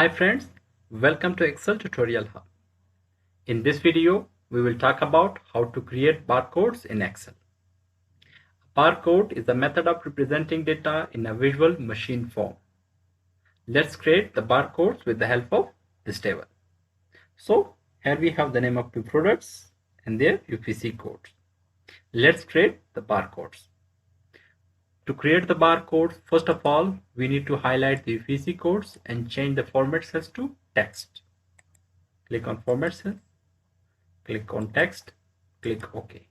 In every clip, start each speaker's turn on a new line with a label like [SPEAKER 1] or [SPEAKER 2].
[SPEAKER 1] Hi friends, welcome to Excel Tutorial Hub. In this video, we will talk about how to create barcodes in Excel. A barcode is a method of representing data in a visual machine form. Let's create the barcodes with the help of this table. So here we have the name of two products and their UPC codes. Let's create the barcodes. To create the barcodes, first of all, we need to highlight the UPC codes and change the format cells to text. Click on format cells, click on text, click OK.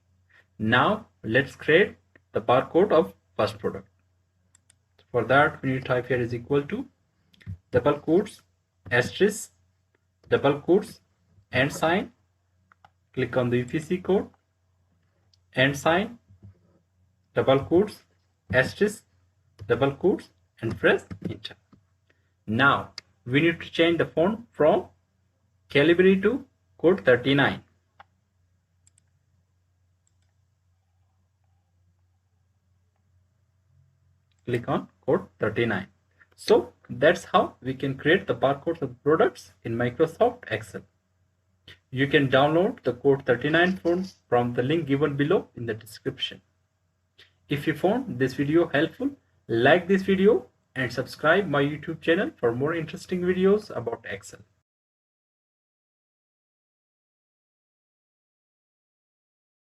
[SPEAKER 1] Now let's create the barcode of first product. For that, we need to type here is equal to double quotes, asterisk, double quotes, and sign. Click on the UPC code, and sign, double quotes, asterisk, double quotes, and press enter. Now we need to change the font from Calibri to code 39. Click on code 39. So that's how we can create the barcodes of products in Microsoft Excel. You can download the code 39 font from the link given below in the description. If you found this video helpful, like this video and subscribe my YouTube channel for more interesting videos about Excel.